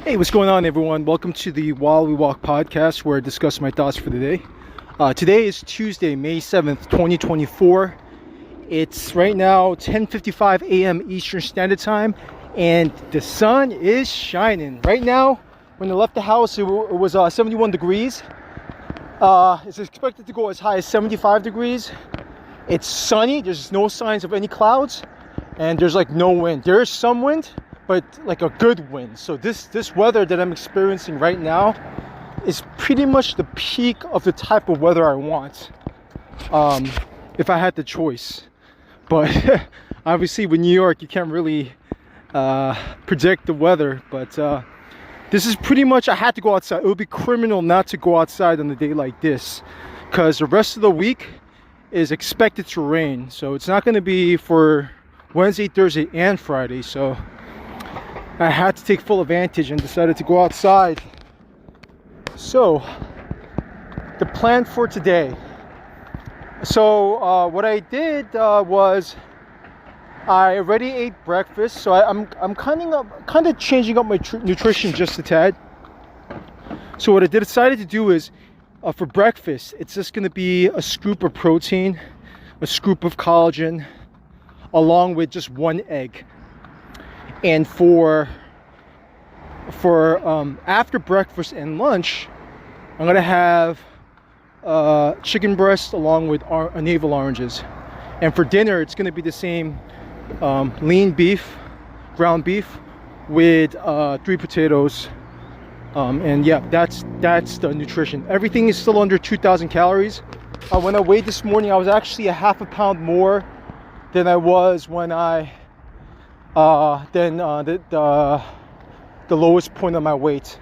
Hey, what's going on, everyone? Welcome to the While We Walk podcast, where I discuss my thoughts for the day. Today is Tuesday, May 7th, 2024. It's right now 10:55 a.m. Eastern Standard Time, and the sun is shining. Right now, when I left the house, it was 71 degrees. It's expected to go as high as 75 degrees. It's sunny. There's no signs of any clouds, and there's like no wind. There is some wind, but like a good wind. So this weather that I'm experiencing right now is pretty much the peak of the type of weather I want, if I had the choice. But obviously with New York, you can't really predict the weather. But this is pretty much, I had to go outside. It would be criminal not to go outside on a day like this, because the rest of the week is expected to rain. So it's not going to be for Wednesday, Thursday, and Friday. So I had to take full advantage and decided to go outside. So the plan for today. So what I did was I already ate breakfast. So I'm kind of changing up my nutrition just a tad. So what I decided to do is for breakfast, it's just going to be a scoop of protein, a scoop of collagen, along with just one egg. And for after breakfast and lunch, I'm gonna have chicken breast along with navel oranges. And for dinner, it's gonna be the same lean beef, ground beef, with 3 potatoes. And yeah, that's the nutrition. Everything is still under 2,000 calories. When I weighed this morning, I was actually a half a pound more than I was when I the lowest point of my weight.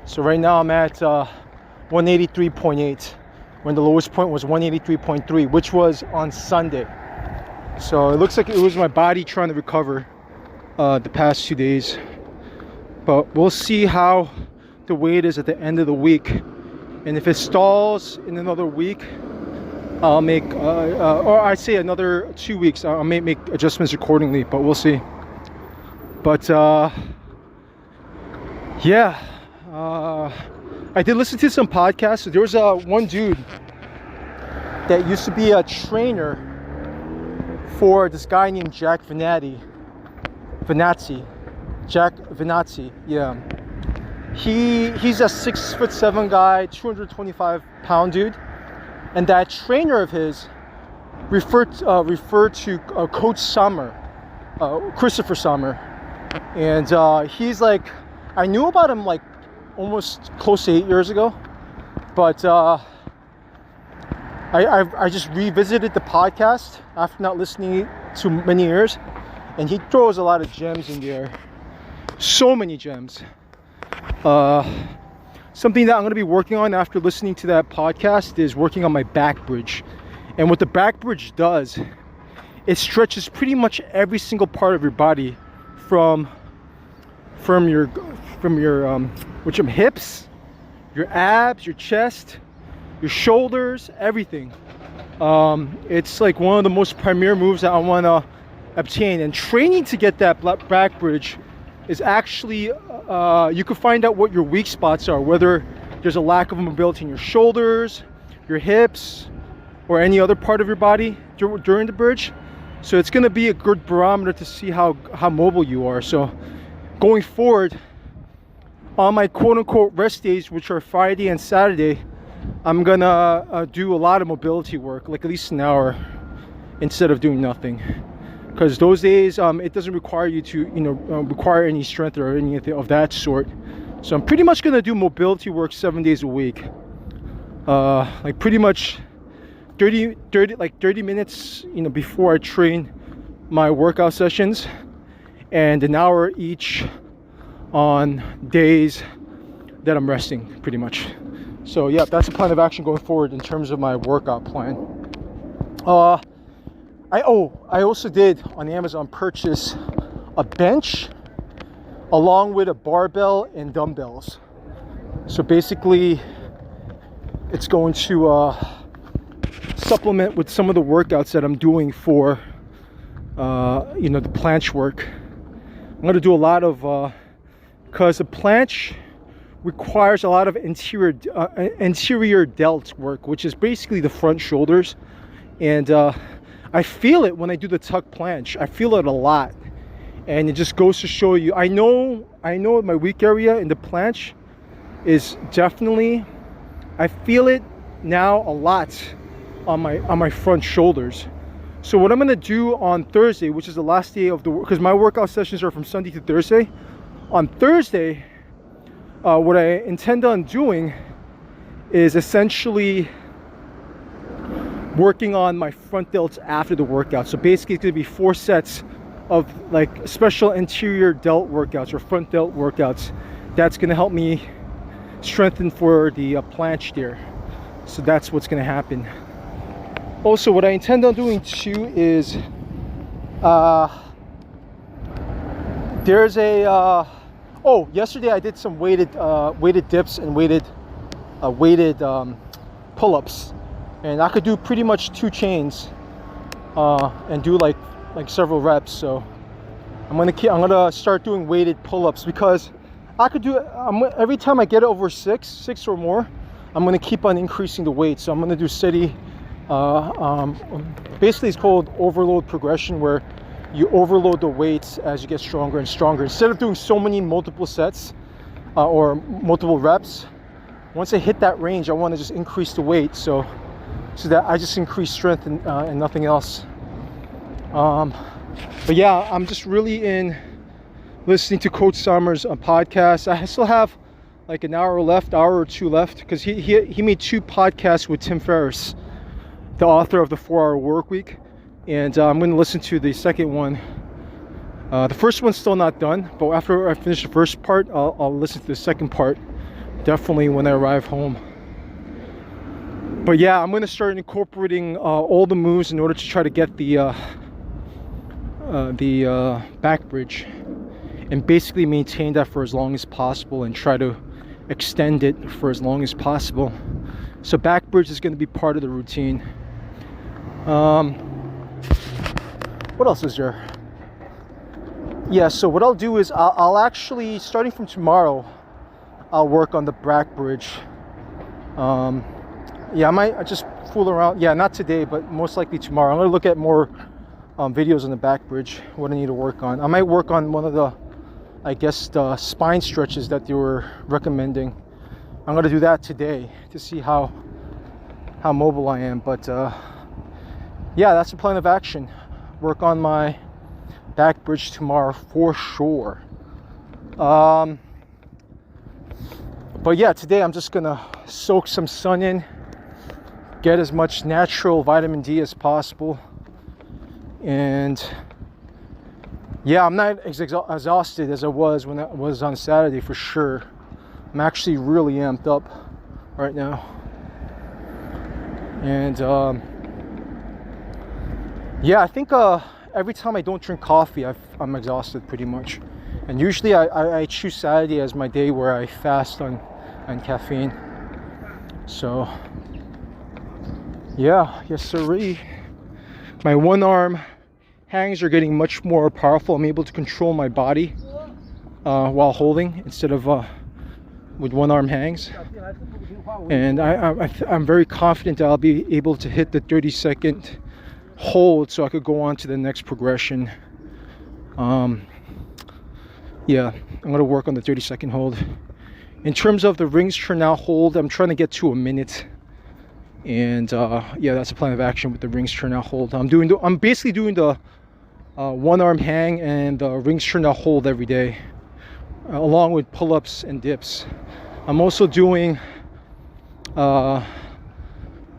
So right now I'm at 183.8 when the lowest point was 183.3, which was on Sunday. So it looks like it was my body trying to recover the past 2 days. But we'll see how the weight is at the end of the week. And if it stalls in another week, I'll make or I say another 2 weeks, I may make adjustments accordingly, but we'll see. But yeah, I did listen to some podcasts. There was one dude that used to be a trainer for this guy named Jack Venazzi. Jack Venazzi, yeah. He's a 6'7" guy, 225-pound dude, and that trainer of his referred to Coach Sommer, Christopher Sommer. And he's like, I knew about him like almost close to 8 years ago, but I just revisited the podcast after not listening to many years, and he throws a lot of gems in there. So many gems. Something that I'm going to be working on after listening to that podcast is working on my back bridge. And what the back bridge does, it stretches pretty much every single part of your body from your hips, your abs, your chest, your shoulders, everything. It's like one of the most premier moves that I want to obtain. And training to get that back bridge is actually you can find out what your weak spots are, whether there's a lack of mobility in your shoulders, your hips, or any other part of your body during the bridge. So it's going to be a good barometer to see how mobile you are. So going forward, on my quote-unquote rest days, which are Friday and Saturday, I'm gonna do a lot of mobility work, like at least an hour, instead of doing nothing. Because those days, it doesn't require you to, require any strength or anything of that sort. So I'm pretty much gonna do mobility work 7 days a week. Like pretty much 30 minutes, before I train my workout sessions, and an hour each on days that I'm resting, pretty much. So yeah, that's the plan of action going forward in terms of my workout plan. I also did on Amazon purchase a bench along with a barbell and dumbbells. So basically it's going to supplement with some of the workouts that I'm doing for the planche work. I'm going to do a lot of because the planche requires a lot of interior delt work, which is basically the front shoulders. And I feel it when I do the tuck planche. I feel it a lot, and it just goes to show you. I know my weak area in the planche is definitely, I feel it now a lot on my front shoulders. So what I'm gonna do on Thursday, which is the last day of the, because my workout sessions are from Sunday to Thursday. On Thursday, what I intend on doing is essentially working on my front delts after the workout. So basically it's gonna be 4 sets of like special interior delt workouts or front delt workouts. That's gonna help me strengthen for the planche there. So that's what's gonna happen. Also, what I intend on doing too is there's a yesterday I did some weighted dips and weighted pull-ups, and I could do pretty much 2 chains and do like several reps. So I'm gonna start doing weighted pull-ups, because I could do it every time I get over six or more. I'm gonna keep on increasing the weight. So I'm gonna do steady. Basically, it's called overload progression, where you overload the weights as you get stronger and stronger. Instead of doing so many multiple sets or multiple reps, once I hit that range, I want to just increase the weight so that I just increase strength and nothing else. But yeah, I'm just really in listening to Coach Summers' podcast. I still have like an hour or two left, because he made 2 podcasts with Tim Ferriss, the author of the 4-Hour Workweek, and I'm going to listen to the second one. The first one's still not done, but after I finish the first part, I'll listen to the second part definitely when I arrive home. But yeah, I'm going to start incorporating all the moves in order to try to get the back bridge, and basically maintain that for as long as possible and try to extend it for as long as possible. So back bridge is going to be part of the routine. What else is there? Yeah, so what I'll do is I'll actually, starting from tomorrow, I'll work on the back bridge. Yeah, I might just fool around. Yeah, not today, but most likely tomorrow. I'm going to look at more videos on the back bridge, what I need to work on. I might work on one of the, I guess, the spine stretches that they were recommending. I'm going to do that today to see how mobile I am. But yeah, that's the plan of action. Work on my back bridge tomorrow for sure. But yeah, today I'm just gonna soak some sun in, get as much natural vitamin D as possible, and yeah, I'm not as exhausted as I was when I was on Saturday, for sure. I'm actually really amped up right now, and yeah, I think every time I don't drink coffee, I'm exhausted pretty much. And usually I choose Saturday as my day where I fast on caffeine. So yeah, yes sirree. My one arm hangs are getting much more powerful. I'm able to control my body while holding instead of with one arm hangs. And I'm very confident that I'll be able to hit the 30-second hold so I could go on to the next progression. Yeah, I'm going to work on the 30-second hold. In terms of the rings turnout hold, I'm trying to get to a minute. And yeah, that's a plan of action with the rings turnout hold. I'm basically doing the one arm hang and the rings turnout hold every day, along with pull-ups and dips. I'm also doing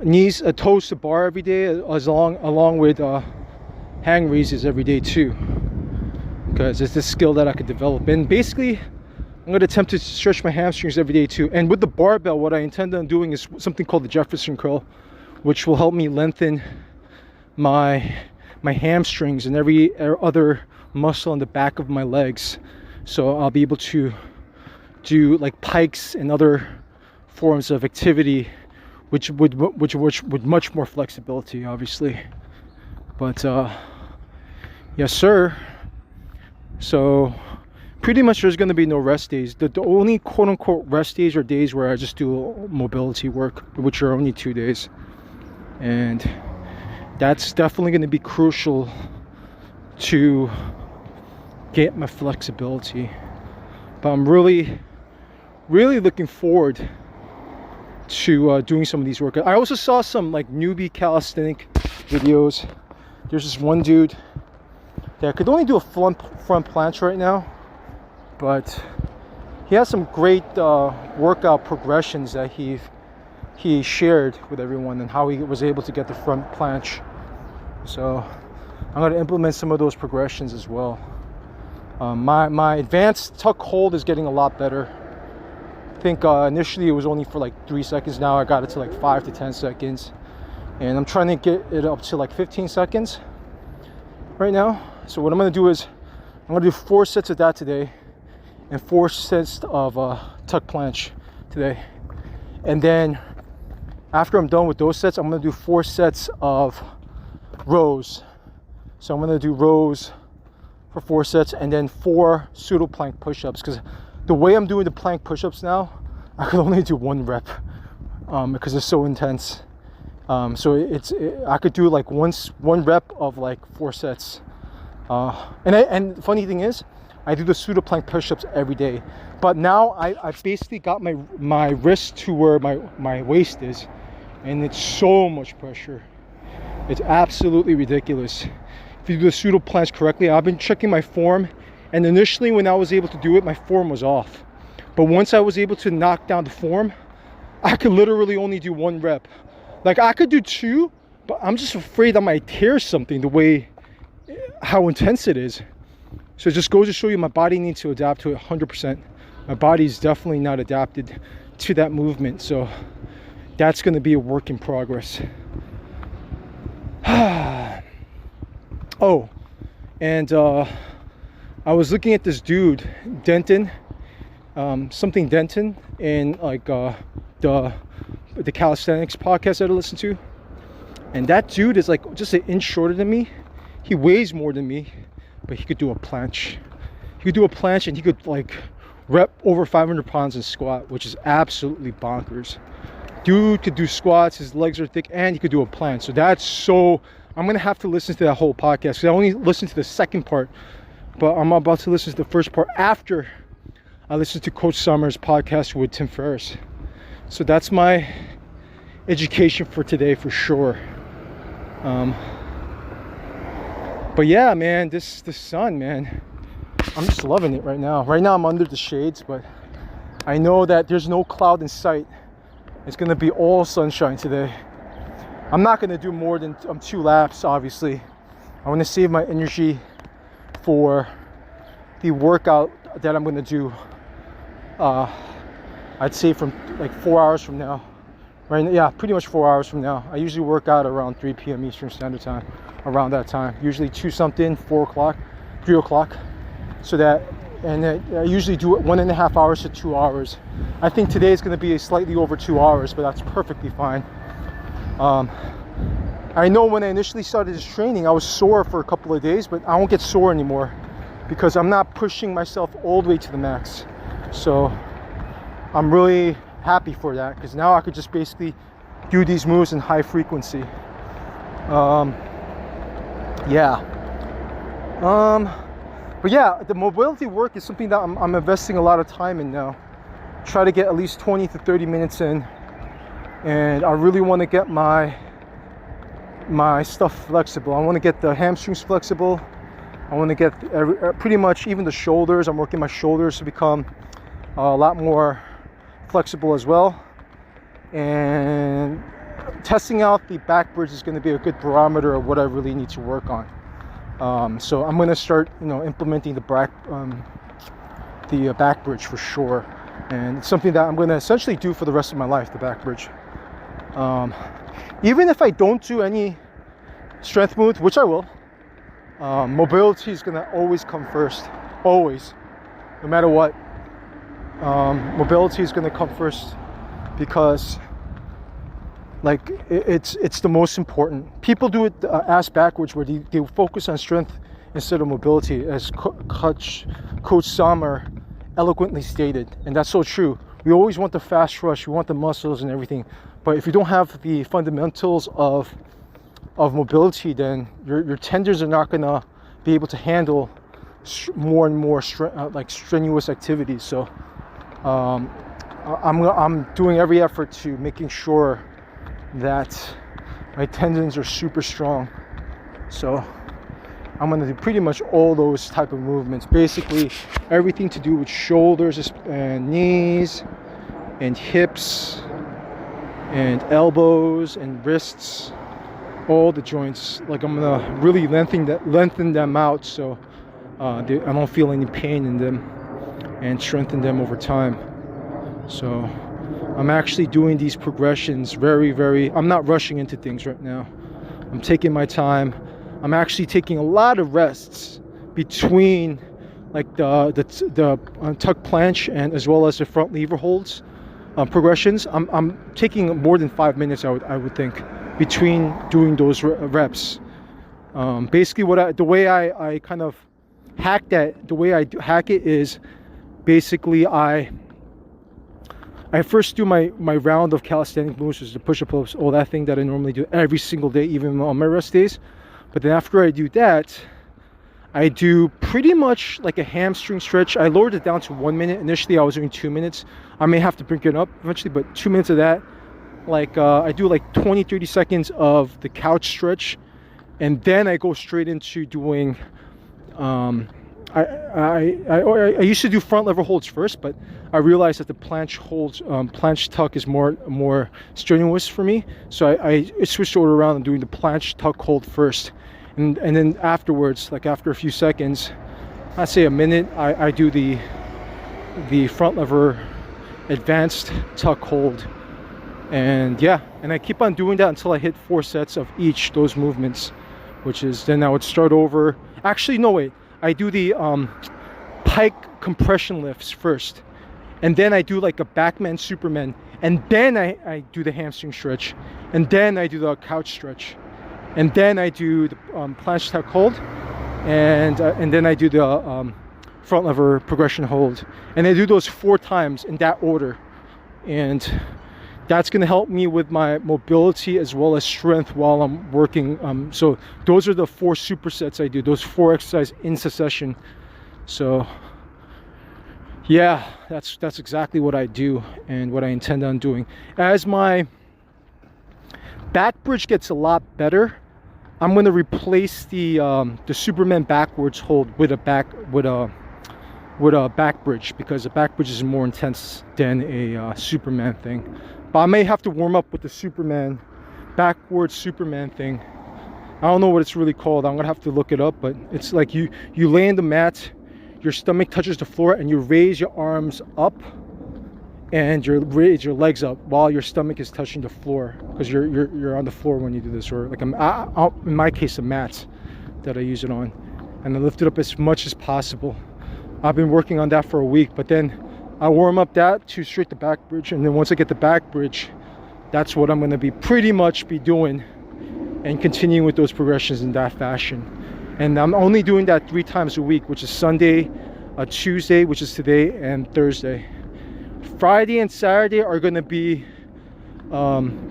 knees, toes to bar every day, along with hang raises every day too, because it's a skill that I could develop. And basically, I'm going to attempt to stretch my hamstrings every day too. And with the barbell, what I intend on doing is something called the Jefferson curl, which will help me lengthen my hamstrings and every other muscle in the back of my legs. So I'll be able to do like pikes and other forms of activity, which would much more flexibility, obviously. But yes sir. So pretty much there's going to be no rest days. The only quote-unquote rest days are days where I just do mobility work, which are only 2 days. And that's definitely going to be crucial to get my flexibility. But I'm really looking forward to doing some of these workouts. I also saw some like newbie calisthenic videos. There's this one dude that could only do a front planche right now, but he has some great workout progressions that he shared with everyone, and how he was able to get the front planche. So I'm going to implement some of those progressions as well. My advanced tuck hold is getting a lot better. I think initially it was only for like 3 seconds. Now I got it to like 5 to 10 seconds, and I'm trying to get it up to like 15 seconds right now. So what I'm going to do is I'm going to do 4 sets of that today, and 4 sets of tuck planche today. And then after I'm done with those sets, I'm going to do 4 sets of rows. So I'm going to do rows for 4 sets, and then 4 pseudo plank push-ups, because the way I'm doing the plank push-ups now, I could only do 1 rep because it's so intense. So I could do like one rep of like 4 sets. And the funny thing is, I do the pseudo plank push-ups every day, but now I basically got my wrist to where my waist is, and it's so much pressure. It's absolutely ridiculous. If you do the pseudo planche correctly, I've been checking my form, and initially when I was able to do it, my form was off. But once I was able to knock down the form, I could literally only do 1 rep. Like I could do 2, but I'm just afraid I might tear something, the way how intense it is. So it just goes to show you my body needs to adapt to it 100%. My body's definitely not adapted to that movement, so that's going to be a work in progress. Oh, and I was looking at this dude, Denton, something Denton, in like the calisthenics podcast that I listen to, and that dude is like just an inch shorter than me. He weighs more than me, but he could do a planche. He could do a planche, and he could like rep over 500 pounds in squat, which is absolutely bonkers. Dude could do squats, his legs are thick, and he could do a planche. So that's so, I'm gonna have to listen to that whole podcast, because I only listened to the second part, but I'm about to listen to the first part after I listen to Coach Summers' podcast with Tim Ferriss. So that's my education for today for sure. But yeah, man, this sun, man, I'm just loving it right now. Right now I'm under the shades, but I know that there's no cloud in sight. It's gonna be all sunshine today. I'm not gonna do more than 2 laps, obviously. I want to save my energy for the workout that I'm gonna do. I'd say from like 4 hours from now. Right? Yeah, pretty much 4 hours from now. I usually work out around 3 p.m. Eastern Standard Time. Around that time, usually 2 something, 4 o'clock, 3 o'clock. So that, and I usually do it 1.5 hours to 2 hours. I think today is going to be slightly over 2 hours, but that's perfectly fine. I know when I initially started this training, I was sore for a couple of days, but I won't get sore anymore because I'm not pushing myself all the way to the max. So I'm really happy for that, because now I could just basically do these moves in high frequency. But yeah, the mobility work is something that I'm investing a lot of time in now. Try to get at least 20 to 30 minutes in, and I really want to get my stuff flexible. I want to get the hamstrings flexible. I want to get pretty much even the shoulders. I'm working my shoulders to become a lot more flexible as well. And testing out the back bridge is going to be a good barometer of what I really need to work on. So I'm going to start, implementing the back bridge for sure, and it's something that I'm going to essentially do for the rest of my life. The back bridge. Even if I don't do any strength moves, which I will, mobility is going to always come first. Always, no matter what. Mobility is going to come first, because like it's the most important. People do it ass backwards, where they focus on strength instead of mobility, as Coach Coach Sommer eloquently stated, and that's so true. We always want the fast rush, we want the muscles and everything, but if you don't have the fundamentals of mobility, then your tendons are not gonna be able to handle more and more like strenuous activities. So I'm doing every effort to making sure that my tendons are super strong. So I'm going to do pretty much all those type of movements, basically everything to do with shoulders and knees and hips and elbows and wrists, all the joints. Like I'm going to really lengthen them out so I don't feel any pain in them, and strengthen them over time. So I'm actually doing these progressions I'm not rushing into things right now. I'm taking my time. I'm actually taking a lot of rests between like the tuck planche and as well as the front lever holds progressions. I'm taking more than 5 minutes, I would think, between doing those reps. Basically the way I kind of hack that, the way I hack it is basically I first do my round of calisthenic moves, which is the push-ups, all that thing that I normally do every single day, even on my rest days. But then after I do that, I do pretty much like a hamstring stretch. I lowered it down to 1 minute. Initially, I was doing 2 minutes. I may have to bring it up eventually, but 2 minutes of that. Like I do like 20-30 seconds of the couch stretch, and then I go straight into doing I used to do front lever holds first, but I realized that the planche holds, planche tuck is more strenuous for me. So I switched order around and doing the planche tuck hold first, and then afterwards, like after a few seconds, I say a minute, I do the front lever advanced tuck hold, and yeah, and I keep on doing that until I hit 4 sets of each those movements, which is then I would start over. Actually, no, wait. I do the pike compression lifts first, and then I do like a backman superman, and then I do the hamstring stretch, and then I do the couch stretch, and then I do the planche tuck hold, and then I do the front lever progression hold, and I do those 4 times in that order, and that's going to help me with my mobility as well as strength while I'm working. So those are the 4 supersets I do, those 4 exercises in succession. So yeah, that's exactly what I do and what I intend on doing. As my back bridge gets a lot better, I'm going to replace the Superman backwards hold with a back bridge, because the back bridge is more intense than a Superman thing. But I may have to warm up with the backwards Superman thing. I don't know what it's really called. I'm gonna have to look it up, but it's like you lay in the mat, your stomach touches the floor, and you raise your arms up and you raise your legs up while your stomach is touching the floor, because you're on the floor when you do this, or like in my case a mat that I use it on, and I lift it up as much as possible. I've been working on that for a week, but then I warm up that to straight the back bridge, and then once I get the back bridge, that's what I'm going to be pretty much doing, and continuing with those progressions in that fashion. And I'm only doing that 3 times a week, which is Sunday, Tuesday, which is today, and Thursday. Friday and Saturday are going to be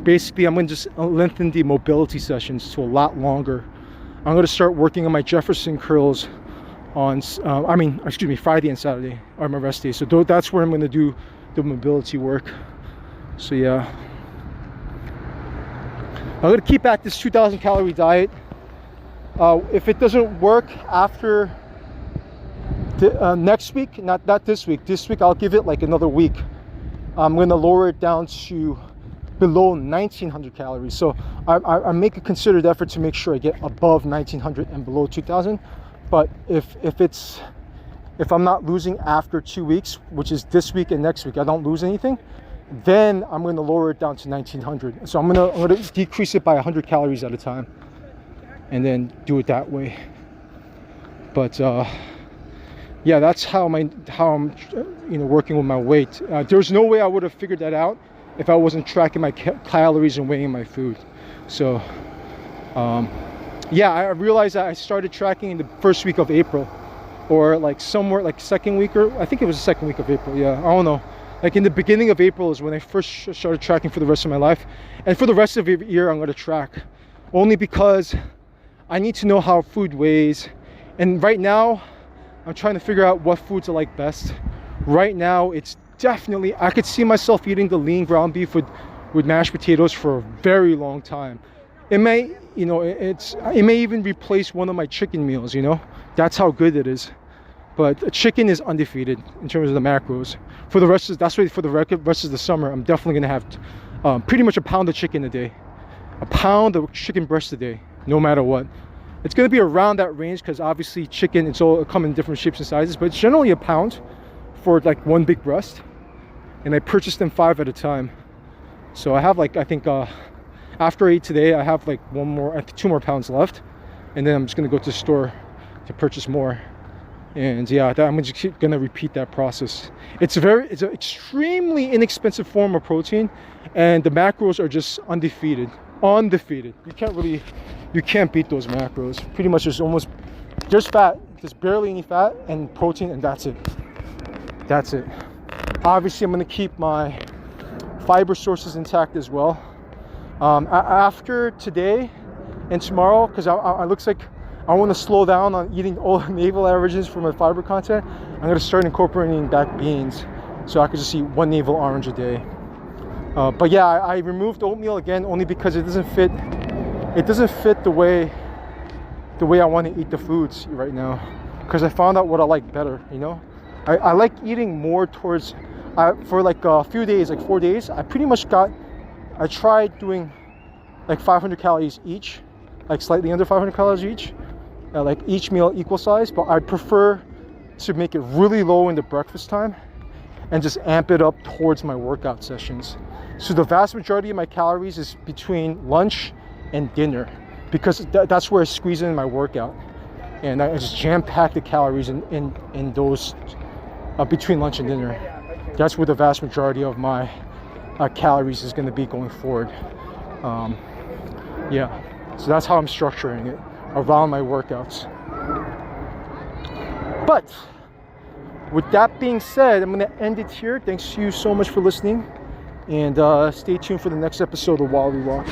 basically, I'm going to just lengthen the mobility sessions to a lot longer. I'm going to start working on my Jefferson curls on Friday and Saturday are my rest days, so that's where I'm going to do the mobility work. So yeah, I'm going to keep at this 2,000 calorie diet. If it doesn't work after next week, not this week, I'll give it like another week. I'm going to lower it down to below 1,900 calories. So I make a considered effort to make sure I get above 1,900 and below 2,000. But if I'm not losing after 2 weeks, which is this week and next week, I don't lose anything, then I'm going to lower it down to 1,900. So I'm going to decrease it by 100 calories at a time, and then do it that way. But yeah, that's how I'm working with my weight. There's no way I would have figured that out if I wasn't tracking my calories and weighing my food. So yeah, I realized that I started tracking in the first week of April, or like somewhere like second week, or I think it was the second week of April. Yeah, I don't know. Like in the beginning of April is when I first started tracking for the rest of my life. And for the rest of the year, I'm going to track only because I need to know how food weighs. And right now, I'm trying to figure out what foods I like best. Right now, it's definitely, I could see myself eating the lean ground beef with mashed potatoes for a very long time. It may, you know, it may even replace one of my chicken meals, you know. That's how good it is. But chicken is undefeated in terms of the macros. For the rest of, that's why for the rest of the summer, I'm definitely gonna have pretty much a pound of chicken a day, a pound of chicken breast a day, no matter what. It's gonna be around that range because obviously chicken, it's all come in different shapes and sizes, but it's generally a pound for like one big breast, and I purchase them 5 at a time. So I have like, I think after I eat today, I have like 2 more pounds left, and then I'm just gonna go to the store to purchase more. And yeah, I'm just gonna repeat that process. It's an extremely inexpensive form of protein, and the macros are just undefeated. You can't beat those macros. Pretty much there's fat, there's barely any fat and protein, and that's it. Obviously I'm gonna keep my fiber sources intact as well. After today and tomorrow, because I looks like I want to slow down on eating all navel averages for my fiber content. I'm going to start incorporating back beans, so I could just eat 1 navel orange a day. But yeah, I removed oatmeal again only because it doesn't fit. It doesn't fit the way I want to eat the foods right now. Because I found out what I like better. You know, I like eating more towards. For like a few days, like 4 days, I tried doing like 500 calories each, like slightly under 500 calories each. Like each meal equal size, but I prefer to make it really low in the breakfast time and just amp it up towards my workout sessions. So the vast majority of my calories is between lunch and dinner, because that's where I squeeze in my workout, and I just jam-pack the calories in those between lunch and dinner. That's where the vast majority of my calories is going to be going forward. Yeah, so that's how I'm structuring it around my workouts. But with that being said, I'm going to end it here. Thanks to you so much for listening, and stay tuned for the next episode of While We Walk.